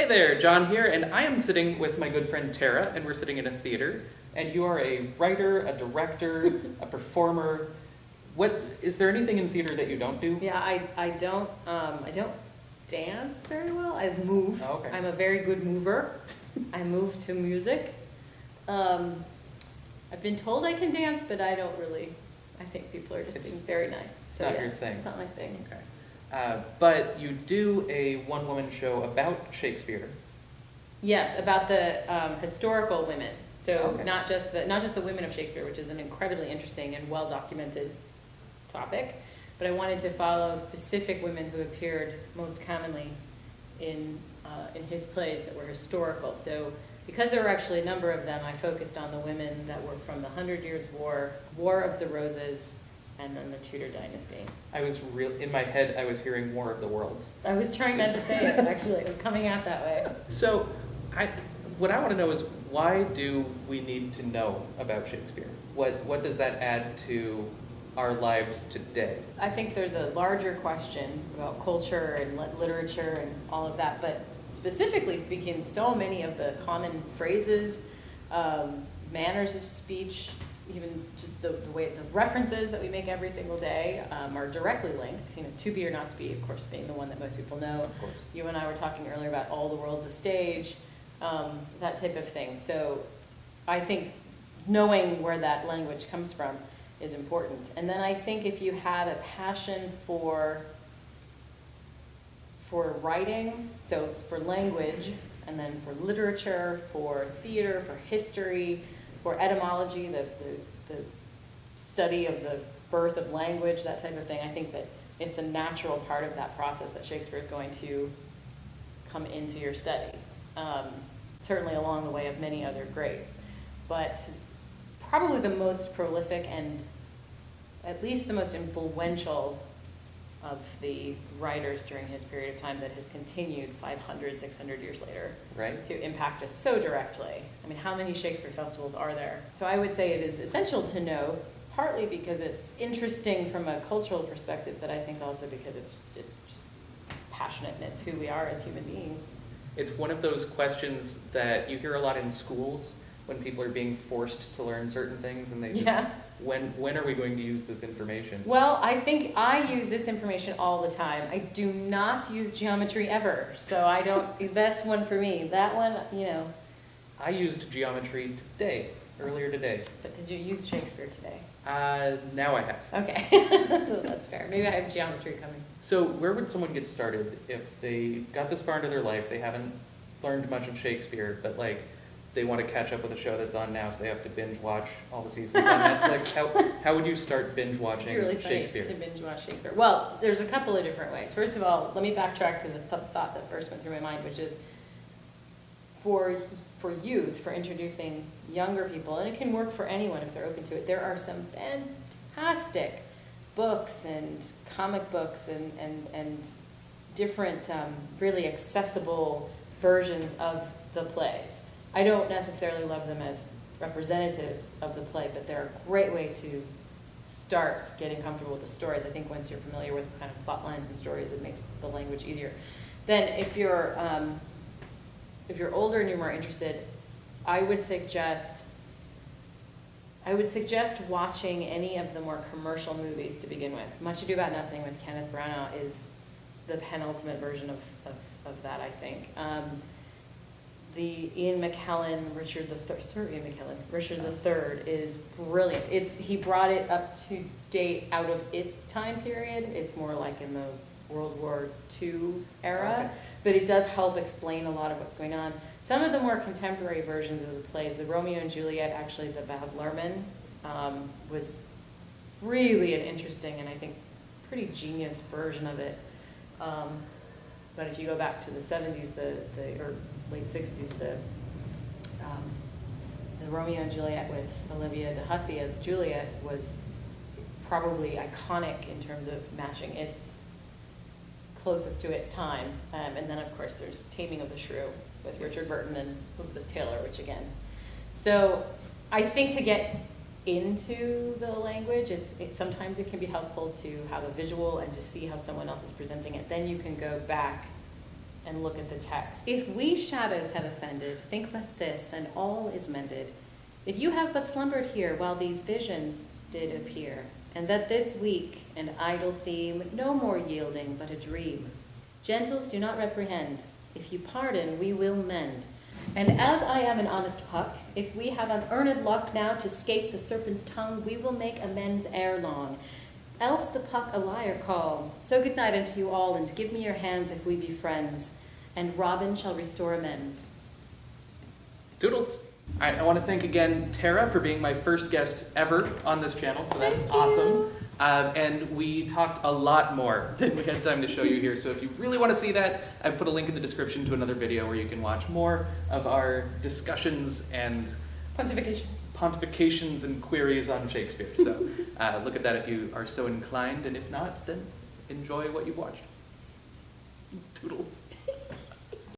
Hey there, John here, and I am sitting with my good friend Tara, and we're sitting in a theater, and you are a writer, a director, a performer. What is there anything in theater that you don't do? Yeah, I don't dance very well. I move. Oh, okay. I'm a very good mover. I move to music. I've been told I can dance, but I don't really. I think people are just being very nice. So not yeah, your thing. It's not my thing. Okay. But you do a one-woman show about Shakespeare. Yes, about the historical women. So Okay. not just the women of Shakespeare, which is an incredibly interesting and well documented topic, but I wanted to follow specific women who appeared most commonly in his plays that were historical. So because there were actually a number of them, I focused on the women that were from the 100 Years' War, War of the Roses, and then the Tudor dynasty. In my head, I was hearing War of the Worlds. I was trying not to say it, actually. It was coming out that way. So, what I want to know is, why do we need to know about Shakespeare? What does that add to our lives today? I think there's a larger question about culture and literature and all of that, but specifically speaking, so many of the common phrases, manners of speech, even just the way the references that we make every single day are directly linked. You know, to be or not to be, of course, being the one that most people know. Of course. You and I were talking earlier about all the world's a stage, that type of thing. So I think knowing where that language comes from is important. And then I think if you have a passion for writing, so for language, and then for literature, for theater, for history, for etymology, the study of the birth of language, that type of thing, I think that it's a natural part of that process that Shakespeare is going to come into your study. Certainly along the way of many other greats. But probably the most prolific and at least the most influential of the writers during his period of time that has continued 500, 600 years later, right, to impact us so directly. I mean, how many Shakespeare festivals are there? So I would say it is essential to know, partly because it's interesting from a cultural perspective, but I think also because it's just passionate and it's who we are as human beings. It's one of those questions that you hear a lot in schools when people are being forced to learn certain things, and they just, when are we going to use this information? Well, I think I use this information all the time. I do not use geometry ever, so I don't, that's one for me. That one, you know. I used geometry earlier today. But did you use Shakespeare today? Now I have. Okay, so that's fair. Maybe I have geometry coming. So where would someone get started if they got this far into their life, they haven't learned much of Shakespeare, but like, they want to catch up with a show that's on now, so they have to binge watch all the seasons on Netflix. How would you start binge watching really Shakespeare? To binge watch Shakespeare. Well, there's a couple of different ways. First of all, let me backtrack to the thought that first went through my mind, which is for youth, for introducing younger people, and it can work for anyone if they're open to it. There are some fantastic books and comic books and different really accessible versions of the plays. I don't necessarily love them as representatives of the play, but they're a great way to start getting comfortable with the stories. I think once you're familiar with kind of plot lines and stories, it makes the language easier. Then if you're older and you're more interested, I would suggest watching any of the more commercial movies to begin with. Much Ado About Nothing with Kenneth Branagh is the penultimate version of that, I think. The Ian McKellen, Richard III is brilliant. He brought it up to date out of its time period. It's more like in the World War II era, okay. But it does help explain a lot of what's going on. Some of the more contemporary versions of the plays, the Romeo and Juliet, actually the Baz Luhrmann, was really an interesting and I think pretty genius version of it. But if you go back to the 70s, or late 60s, the Romeo and Juliet with Olivia de Hussey as Juliet was probably iconic in terms of matching its closest to its time. And then, of course, there's Taming of the Shrew with Richard Burton and Elizabeth Taylor, which again. So I think to get into the language, sometimes it can be helpful to have a visual and to see how someone else is presenting it. Then you can go back and look at the text. If we shadows have offended, think but this, and all is mended. That you have but slumbered here while these visions did appear, and that this weak and idle theme no more yielding but a dream. Gentles, do not reprehend. If you pardon, we will mend. And as I am an honest puck, if we have unearned luck now to scape the serpent's tongue, we will make amends ere long. Else the puck a liar call. So good night unto you all, and give me your hands if we be friends, and Robin shall restore amends. Doodles. All right, I want to thank again Tara for being my first guest ever on this channel, so that's awesome. And we talked a lot more than we had time to show you here, so if you really want to see that, I put a link in the description to another video where you can watch more of our discussions and pontifications and queries on Shakespeare. So look at that if you are so inclined, and if not, then enjoy what you've watched. Toodles.